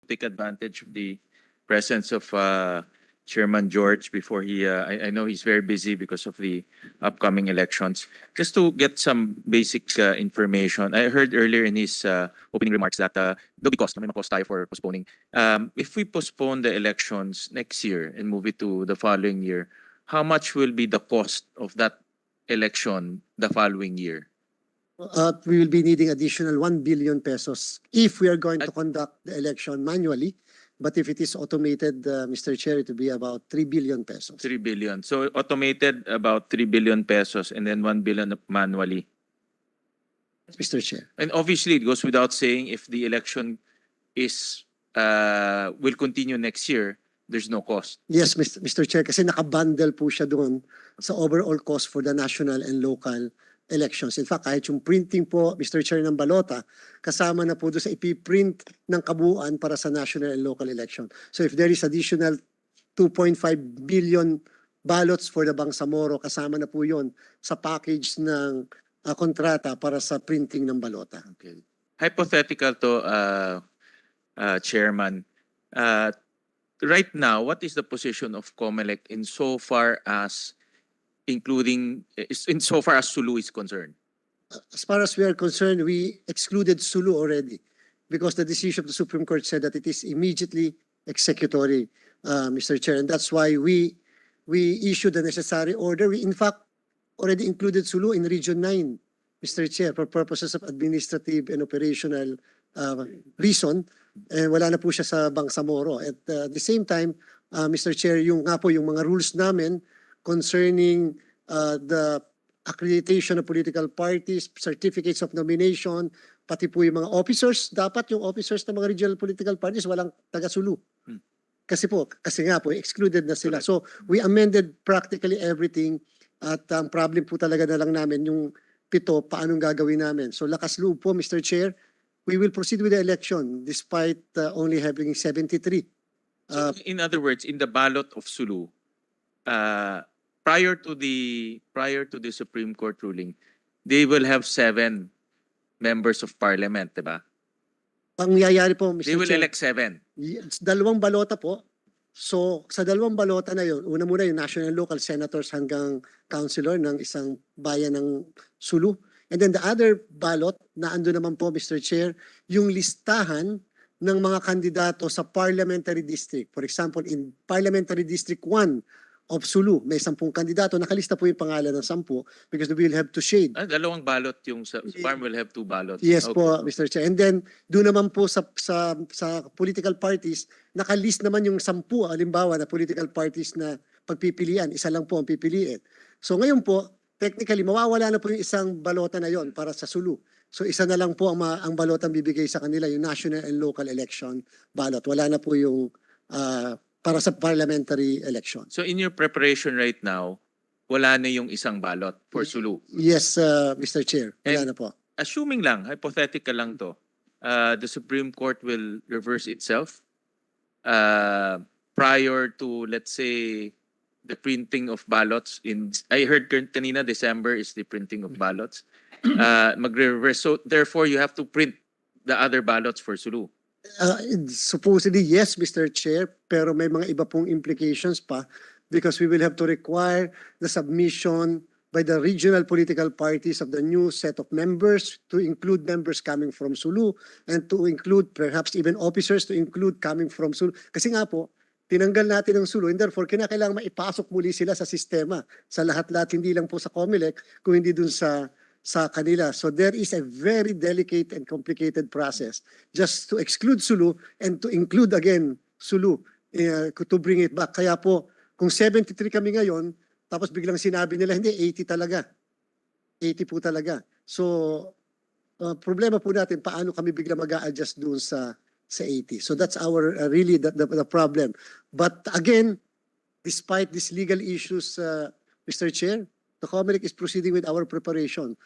take advantage of the presence of Chairman George before I know he's very busy because of the upcoming elections. Just to get some basic information, I heard earlier in his opening remarks that there'll be cost, may cost tayo for postponing. If we postpone the elections next year and move it to the following year, how much will be the cost of that election the following year? We will be needing additional 1 billion pesos if we are going to conduct the election manually. But if it is automated, Mr. Chair, it will be about 3 billion pesos. 3 billion. So automated about 3 billion pesos and then 1 billion manually. Mr. Chair. And obviously it goes without saying if the election is will continue next year, there's no cost. Yes, Mr. Chair, kasi nakabundle po siya doon sa overall cost for the national and local elections. In fact, kahit yung printing po, Mr. Chair, ng balota, kasama na po doon sa ipiprint ng kabuuan para sa national and local election. So if there is additional 2.5 billion ballots for the Bangsamoro, kasama na po yon sa package ng kontrata para sa printing ng balota. Okay. Hypothetical to, Chairman. Right now, what is the position of COMELEC insofar as Sulu is concerned? As far as we are concerned, we excluded Sulu already because the decision of the Supreme Court said that it is immediately executory, Mr. Chair. And that's why we issued the necessary order. We, in fact, already included Sulu in Region 9, Mr. Chair, for purposes of administrative and operational reason. And wala na po siya sa Bangsamoro. At the same time, Mr. Chair, yung mga rules namin concerning the accreditation of political parties, certificates of nomination, pati po yung mga officers, dapat yung officers ng mga regional political parties walang taga-Sulu. Kasi nga po, excluded na sila. So we amended practically everything at ang problem po talaga na lang namin yung 7, paanong gagawin namin. So lakas loob po, Mr. Chair, we will proceed with the election despite only having 73. So in other words, in the ballot of Sulu, prior to the Supreme Court ruling, they will have 7 members of parliament, diba? Pangyayari po, Mr. They will Chair, elect 7. dalawang balota po. So sa dalawang balota na yun, una muna yung national and local senators hanggang councilor ng isang bayan ng Sulu. And then the other ballot na ando naman po, Mr. Chair, yung listahan ng mga kandidato sa parliamentary district. For example, in parliamentary district 1 of Sulu, may 10 kandidato. Nakalista po yung pangalan ng 10 because we will have to shade. Dalawang ballot yung sa farm will have 2 ballots. Yes Okay. po, Mr. Chair. And then, doon naman po sa political parties, nakalist naman yung 10, halimbawa, na political parties na pagpipilian. Isa lang po ang pipiliin. So ngayon po, technically, mawawala na po yung isang balota na yon para sa Sulu. So isa na lang po ang balotang bibigay sa kanila, yung national and local election ballot. Wala na po yung para sa parliamentary election. So in your preparation right now, wala na yung isang ballot for Sulu. Yes, Mr. Chair. Wala na po. Assuming lang, hypothetical lang to, the Supreme Court will reverse itself prior to, let's say, the printing of ballots. I heard kanina December is the printing of ballots. Mag-reverse. So therefore, you have to print the other ballots for Sulu. Supposedly, yes, Mr. Chair, pero may mga iba pong implications pa because we will have to require the submission by the regional political parties of the new set of members to include members coming from Sulu and to include perhaps even officers to include coming from Sulu. Kasi nga po, tinanggal natin ang Sulu and therefore kinakailangan maipasok muli sila sa sistema sa lahat-lahat, hindi lang po sa COMELEC, kung hindi dun sa kanila. So there is a very delicate and complicated process just to exclude Sulu and to include again Sulu to bring it back. Kaya po, kung 73 kami ngayon, tapos biglang sinabi nila, hindi, 80 talaga. 80 po talaga. So, problema po natin, paano kami bigla mag-a-adjust doon sa 80. So that's our really the problem. But again, despite these legal issues, Mr. Chair, the COMELEC is proceeding with our preparation.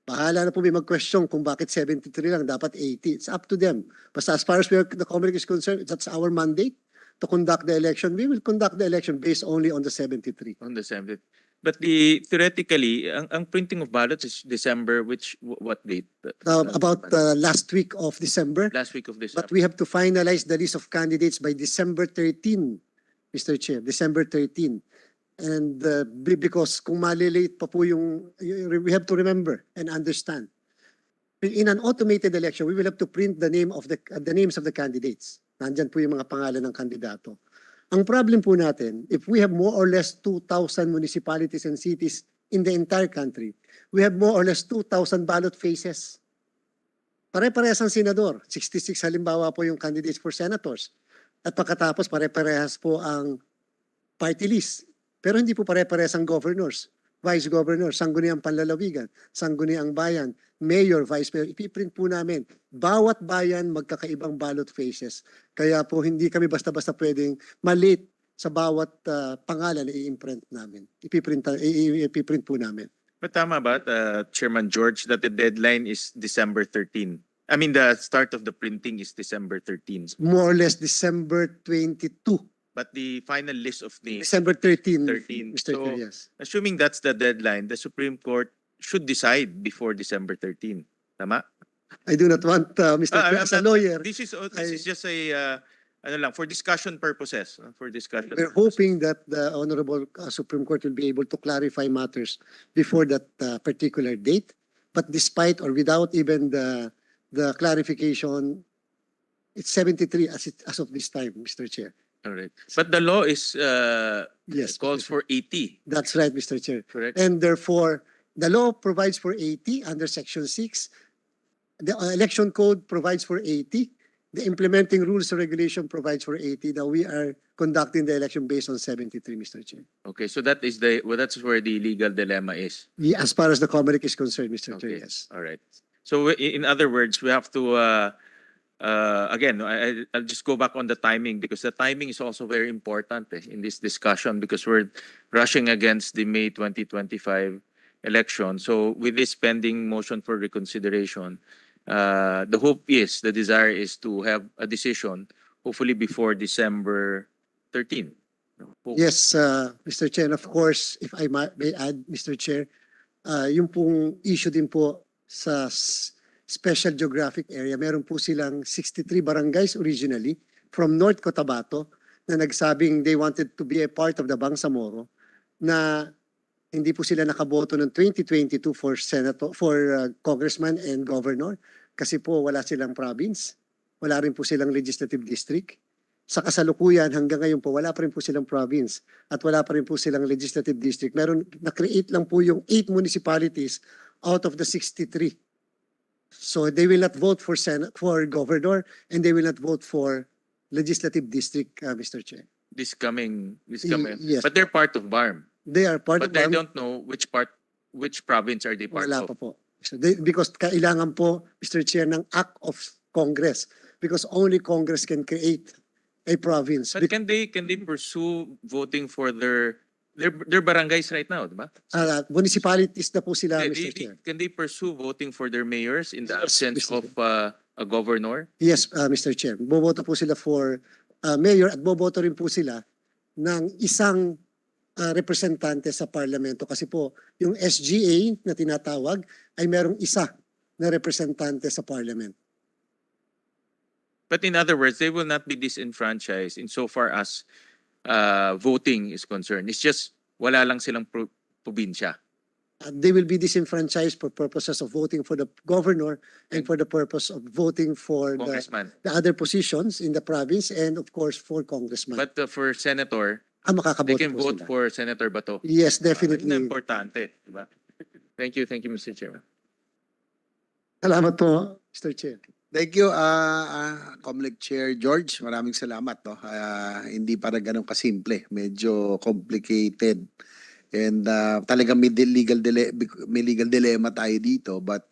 Bahala na po may mag-question kung bakit 73 lang, dapat 80. It's up to them. Basta as far as the COMELEC is concerned, that's our mandate to conduct the election. We will conduct the election based only on the 73. On the 73. But theoretically, ang printing of ballots is December, what date? About last week of December. Last week of December. But we have to finalize the list of candidates by December 13, Mr. Chair, December 13. And because kung malilate pa po we have to remember and understand. In an automated election, we will have to print the names of the candidates. Nandyan po yung mga pangalan ng kandidato. Ang problem po natin, if we have more or less 2,000 municipalities and cities in the entire country, we have more or less 2,000 ballot faces. Pare-parehas ang senador. 66 halimbawa po yung candidates for senators. At pagkatapos pare-parehas po ang party list. Pero hindi po pare-parehas ang governors, vice governors, sangguniang panlalawigan, sangguniang bayan, mayor, vice mayor. Ipiprint po namin. Bawat bayan magkakaibang ballot faces. Kaya po hindi kami basta-basta pwedeng malate sa bawat pangalan na i-imprint namin. Ipiprint po namin. But tama ba, Chairman George, that the deadline is December 13? I mean, the start of the printing is December 13. More or less December 22. But the final list of names, December 13, 13. Mr. So, Chair, yes. assuming that's the deadline, the Supreme Court should decide before December 13. Tama? I do not want, Mr. Chair, as a lawyer, This is just a, ano lang, for discussion purposes. For discussion we're purposes. hoping that the Honorable Supreme Court will be able to clarify matters before that particular date. But despite or without even the clarification, it's 73 as of this time, Mr. Chair. All right. But the law is Yes, calls for 80, that's right, Mr. Chair. correct? And therefore, the law provides for 80 under Section 6. The election code provides for 80. The implementing rules and regulation provides for 80. Now we are conducting the election based on 73, Mr. Chair. Okay, so that's where the legal dilemma is. Yeah, as far as the Comelec is concerned, Mr. Chair, Okay. yes. All right. So in other words, we have to again, I'll just go back on the timing because the timing is also very important in this discussion because we're rushing against the May 2025 election. So with this pending motion for reconsideration, the desire is to have a decision hopefully before December 13. Yes, Mr. Chair, and of course, if I may add, Mr. Chair, yung pong issue din po sa Special Geographic Area, meron po silang 63 barangays originally from North Cotabato na nagsabing they wanted to be a part of the Bangsamoro na hindi po sila nakaboto ng 2022 for congressman and governor kasi po wala silang province, wala rin po silang legislative district. Sa kasalukuyan hanggang ngayon po wala pa rin po silang province at wala pa rin po silang legislative district. Meron na-create lang po yung 8 municipalities out of the 63. So they will not vote for governor and they will not vote for legislative district, Mr. Chair. This coming. Yes. But they're part of BARM. They are part But of they BARM. don't know which province are they part Wala of. pa po. So because kailangan po, Mr. Chair, ng act of Congress because only Congress can create a province. But can they pursue voting for their barangays right now, di ba? Municipalities na po sila, Mr. Chair. Can they pursue voting for their mayors in the absence Mr. of a governor? Yes, Mr. Chair. Boboto po sila for mayor at boboto rin po sila ng isang representante sa parlamento kasi po yung SGA na tinatawag ay merong isa na representante sa parliament. But in other words, they will not be disenfranchised insofar as voting is concerned. It's just wala lang silang probinsya. They will be disenfranchised for purposes of voting for the governor and for the purpose of voting for Congressman. the other positions in the province and of course for congressman. But for senator, they Makakaboto can po vote sila. for Senator Bato. Yes, definitely. Yun ang importante, di ba? Thank you, Mr. Chairman. Salamat po, Mr. Chair. Thank you, Comelec Chair George. Maraming salamat. No? Hindi para ganun kasimple. Medyo complicated. And talagang may legal dilemma tayo dito. But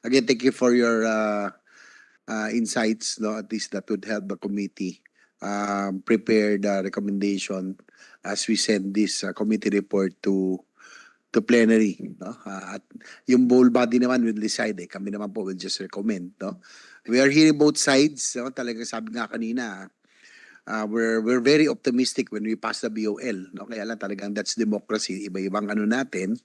again, thank you for your insights. No? At least that would help the committee prepare the recommendation as we send this committee report to plenary, no? At yung whole body naman will decide. Kami naman po will just recommend, no? We are hearing both sides, no? Talagang sabi nga kanina, we're very optimistic when we pass the BOL, no? Kaya lang talagang that's democracy, iba-ibang ano natin.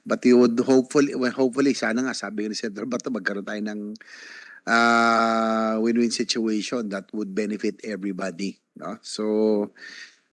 But you would hopefully sana nga sabi ni Senator Bato magkaroon tayo ng win-win situation that would benefit everybody, no? So